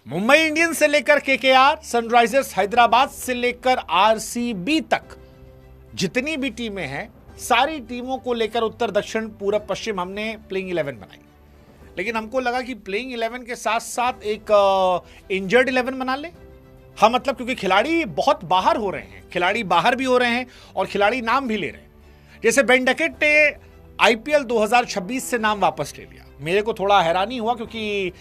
Mumbai Indians से लेकर KKR, Sunrisers Hyderabad से लेकर आरसीबी तक जितनी भी टीमें हैं, सारी टीमों को लेकर उत्तर दक्षिण पूरब पश्चिम हमने प्लेइंग 11 बनाई। लेकिन हमको लगा कि प्लेइंग 11 के साथ साथ एक इंजर्ड 11 बना ले। हाँ, मतलब क्योंकि खिलाड़ी बहुत बाहर हो रहे हैं, खिलाड़ी बाहर भी हो रहे हैं और खिलाड़ी नाम भी ले रहे हैं। जैसे बेन डकेट ने आईपीएल 2026 से नाम वापस ले लिया। मेरे को थोड़ा हैरानी हुआ क्योंकि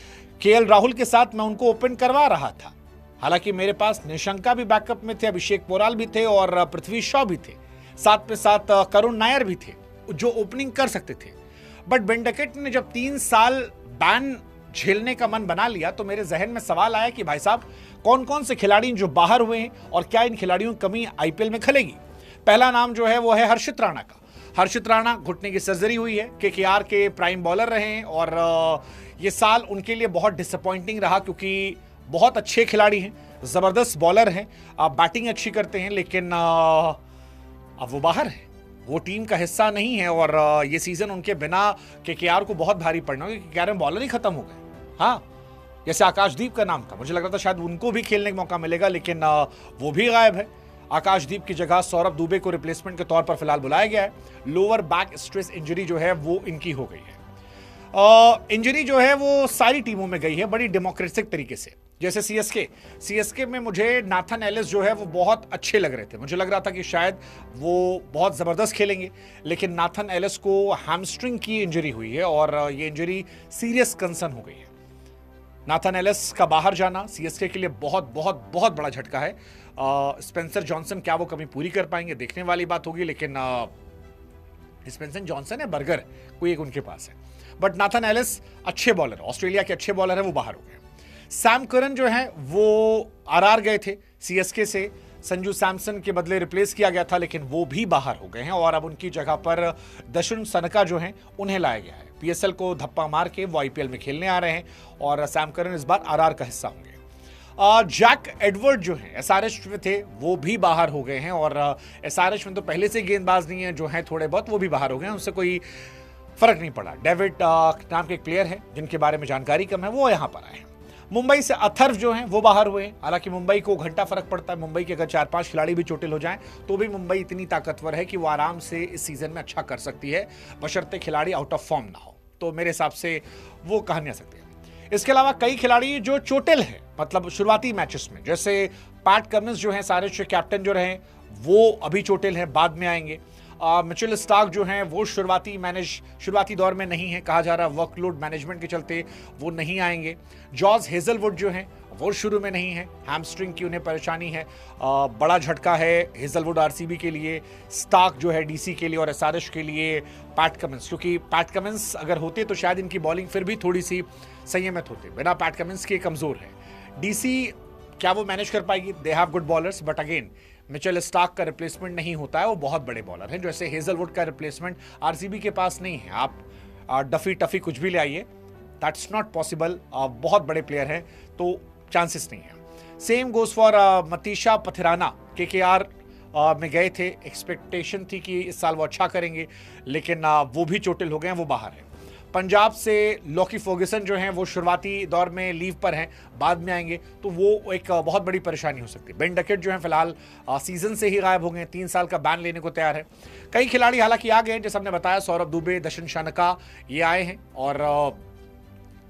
केएल राहुल के साथ मैं उनको ओपन करवा रहा था। हालांकि मेरे पास निशंका भी बैकअप में थे, अभिषेक पोराल भी थे और पृथ्वी शॉ भी थे, साथ में साथ करुण नायर भी थे जो ओपनिंग कर सकते थे। बट बेन डकेट ने जब 3 साल बैन झेलने का मन बना लिया तो मेरे जहन में सवाल आया कि भाई साहब, कौन कौन से खिलाड़ी जो बाहर हुए हैं और क्या इन खिलाड़ियों की कमी आईपीएल में खलेगी। पहला नाम जो है वो है हर्षित राणा का। हर्षित राणा घुटने की सर्जरी हुई है, केकेआर के प्राइम बॉलर रहे हैं और ये साल उनके लिए बहुत डिसअपॉइंटिंग रहा क्योंकि बहुत अच्छे खिलाड़ी हैं, जबरदस्त बॉलर हैं, बैटिंग अच्छी करते हैं, लेकिन अब वो बाहर है, वो टीम का हिस्सा नहीं है और ये सीजन उनके बिना केकेआर को बहुत भारी पड़ना क्योंकि केकेआर में बॉलर ही खत्म हो गए। हाँ, जैसे आकाशदीप का नाम था, मुझे लग रहा था शायद उनको भी खेलने का मौका मिलेगा, लेकिन वो भी गायब है। आकाशदीप की जगह सौरभ दुबे को रिप्लेसमेंट के तौर पर फिलहाल बुलाया गया है। लोअर बैक स्ट्रेस इंजरी जो है वो इनकी हो गई है। इंजरी जो है वो सारी टीमों में गई है बड़ी डेमोक्रेटिक तरीके से। जैसे सीएसके में मुझे नाथन एलिस जो है वो बहुत अच्छे लग रहे थे, मुझे लग रहा था कि शायद वो बहुत ज़बरदस्त खेलेंगे, लेकिन नाथन एलिस को हैमस्ट्रिंग की इंजरी हुई है और ये इंजरी सीरियस कंसर्न हो गई है। नाथन एलिस का बाहर जाना सीएसके के लिए बहुत बहुत बहुत बड़ा झटका है। स्पेंसर जॉनसन क्या वो कमी पूरी कर पाएंगे, देखने वाली बात होगी, लेकिन स्पेंसर जॉनसन है, बर्गर कोई एक उनके पास है। बट नाथन एलिस अच्छे बॉलर, ऑस्ट्रेलिया के अच्छे बॉलर है, वो बाहर हो गए। सैम करन जो है वो आरआर गए थे सीएसके से, संजू सैमसन के बदले रिप्लेस किया गया था, लेकिन वो भी बाहर हो गए हैं और अब उनकी जगह पर दशुन सनका जो हैं उन्हें लाया गया है। पीएसएल को धप्पा मार के वो आईपीएल में खेलने आ रहे हैं और सैम करन इस बार आरआर का हिस्सा होंगे। जैक एडवर्ड जो है एसआरएच में थे वो भी बाहर हो गए हैं और एसआरएच में तो पहले से गेंदबाज नहीं है, जो है थोड़े बहुत वो भी बाहर हो गए हैं, उनसे कोई फर्क नहीं पड़ा। डेविड नाम के एक प्लेयर है जिनके बारे में जानकारी कम है, वो यहां पर आए हैं। मुंबई से अथर्व जो हैं वो बाहर हुए। हालांकि मुंबई को घंटा फर्क पड़ता है, मुंबई के अगर 4-5 खिलाड़ी भी चोटिल हो जाएं तो भी मुंबई इतनी ताकतवर है कि वो आराम से इस सीजन में अच्छा कर सकती है, बशर्ते खिलाड़ी आउट ऑफ फॉर्म ना हो। तो मेरे हिसाब से वो कहानी आ सकती है। इसके अलावा कई खिलाड़ी जो चोटिल है, मतलब शुरुआती मैचेस में, जैसे पैट कमिंस जो है सारे कैप्टन जो रहे वो अभी चोटिल हैं, बाद में आएंगे। मिचेल स्टार्क जो हैं वो शुरुआती दौर में नहीं है, कहा जा रहा है वर्कलोड मैनेजमेंट के चलते वो नहीं आएंगे। जॉर्ज हेजलवुड जो हैं वो शुरू में नहीं है, हैमस्ट्रिंग की उन्हें परेशानी है, बड़ा झटका है हेजलवुड आरसीबी के लिए, स्टार्क जो है डीसी के लिए और एसआरएच के लिए पैट कमिंस, क्योंकि पैट कमिंस अगर होते तो शायद इनकी बॉलिंग फिर भी थोड़ी सी संयमित होती, बिना पैट कमिंस के कमजोर है। डीसी क्या वो मैनेज कर पाएगी? They have good bowlers, but again Mitchell Starc का रिप्लेसमेंट नहीं होता है, वो बहुत बड़े बॉलर हैं। जैसे हेजलवुड का रिप्लेसमेंट आरसीबी के पास नहीं है, आप डफी टफी कुछ भी ले आइए, दैट्स नॉट पॉसिबल। बहुत बड़े प्लेयर हैं तो चांसेस नहीं है। Same goes for Matheesha Pathirana, KKR में गए थे, एक्सपेक्टेशन थी कि इस साल वो अच्छा करेंगे, लेकिन वो भी चोटिल हो गए हैं, वो बाहर है। पंजाब से लॉकी फर्ग्यूसन जो हैं वो शुरुआती दौर में लीव पर हैं, बाद में आएंगे, तो वो एक बहुत बड़ी परेशानी हो सकती है। बेन डकेट जो हैं फिलहाल सीजन से ही गायब हो गए, 3 साल का बैन लेने को तैयार है। कई खिलाड़ी हालांकि आ गए, जैसे हमने बताया, सौरभ दुबे, दशन शनका ये आए हैं और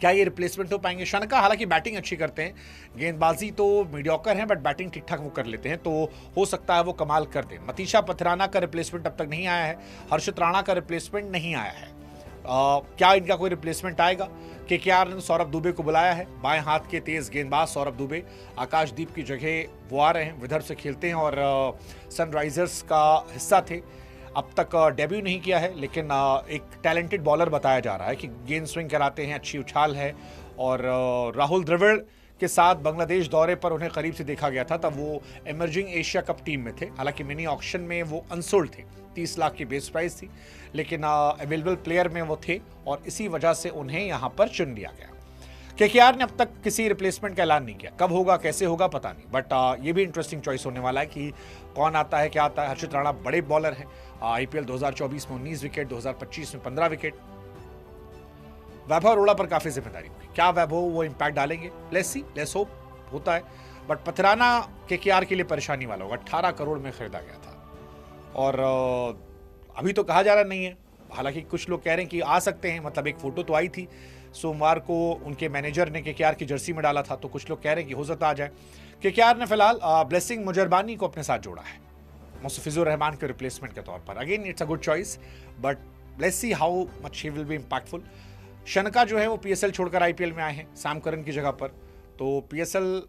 क्या ये रिप्लेसमेंट हो पाएंगे? शनका हालांकि बैटिंग अच्छी करते हैं, गेंदबाजी तो मीडियोकर हैं, बट बैटिंग ठीक ठाक वो कर लेते हैं, तो हो सकता है वो कमाल कर दें। मतीशा पथिराना का रिप्लेसमेंट अब तक नहीं आया है, हर्षित राणा का रिप्लेसमेंट नहीं आया है। क्या इनका कोई रिप्लेसमेंट आएगा? केकेआर ने सौरभ दुबे को बुलाया है, बाएं हाथ के तेज गेंदबाज सौरभ दुबे आकाशदीप की जगह वो आ रहे हैं, विदर्भ से खेलते हैं और सनराइजर्स का हिस्सा थे। अब तक डेब्यू नहीं किया है, लेकिन एक टैलेंटेड बॉलर बताया जा रहा है कि गेंद स्विंग कराते हैं, अच्छी उछाल है और राहुल द्रविड़ के साथ बांग्लादेश दौरे पर उन्हें करीब से देखा गया था, तब वो इमर्जिंग एशिया कप टीम में थे। हालांकि मिनी ऑक्शन में वो अनसोल्ड थे, 30 लाख की बेस प्राइस थी, लेकिन अवेलेबल प्लेयर में वो थे और इसी वजह से उन्हें यहां पर चुन लिया गया। केकेआर ने अब तक किसी रिप्लेसमेंट का ऐलान नहीं किया, कब होगा कैसे होगा पता नहीं, बट ये भी इंटरेस्टिंग चॉइस होने वाला है कि कौन आता है क्या आता है। हर्षित राणा बड़े बॉलर हैं, आईपीएल 2024 में 19 विकेट, 2025 में 15 विकेट, वैभव अरोड़ा पर काफी जिम्मेदारी होगी। क्या वैभव वो इम्पैक्ट डालेंगे? लेट्स सी, लेट्स होप होता है। बट पथराना केकेआर के लिए परेशानी वाला होगा। 18 करोड़ में खरीदा गया था और अभी तो कहा जा रहा नहीं है। हालांकि कुछ लोग कह रहे हैं कि आ सकते हैं, मतलब एक फोटो तो आई थी सोमवार को, उनके मैनेजर ने केकेआर की जर्सी में डाला था, तो कुछ लोग कह रहे हैं कि हो सकता आ जाए। केकेआर ने फिलहाल ब्लेसिंग मुजरबानी को अपने साथ जोड़ा है मुस्तफिजुर रहमान के रिप्लेसमेंट के तौर पर। Again it's a good choice, but let's see how much he will be impactful. Shanaka जो है वो पीएसएल छोड़कर आईपीएल में आए हैं सैम करन की जगह पर, तो पीएसएल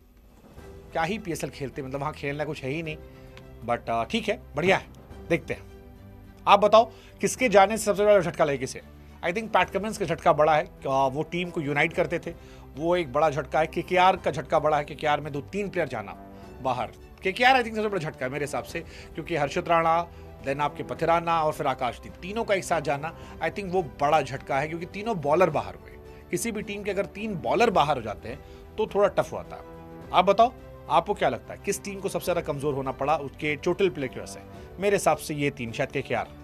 क्या ही पीएसएल खेलते, मतलब वहाँ खेलना कुछ है ही नहीं। बट ठीक है, बढ़िया है, देखते हैं। आप बताओ किसके जाने से सबसे बड़ा झटका लगे किसे? आई थिंक पैट कमिंस का झटका बड़ा है, वो टीम को यूनाइट करते थे, वो एक बड़ा झटका है। केकेआर का झटका बड़ा है, केकेआर में 2-3 प्लेयर जाना बाहर। केकेआर आई थिंक सबसे बड़ा झटका है मेरे हिसाब से, क्योंकि हर्षित राणा, देन आपके पथिराना और फिर आकाशदीप, तीनों का एक साथ जाना आई थिंक वो बड़ा झटका है, क्योंकि तीनों बॉलर बाहर हुए। किसी भी टीम के अगर 3 बॉलर बाहर हो जाते हैं तो थोड़ा टफ होता है। आप बताओ आपको क्या लगता है किस टीम को सबसे ज्यादा कमजोर होना पड़ा उसके टोटल प्ले की वजह से? मेरे हिसाब से ये 3 शायद केकेआर।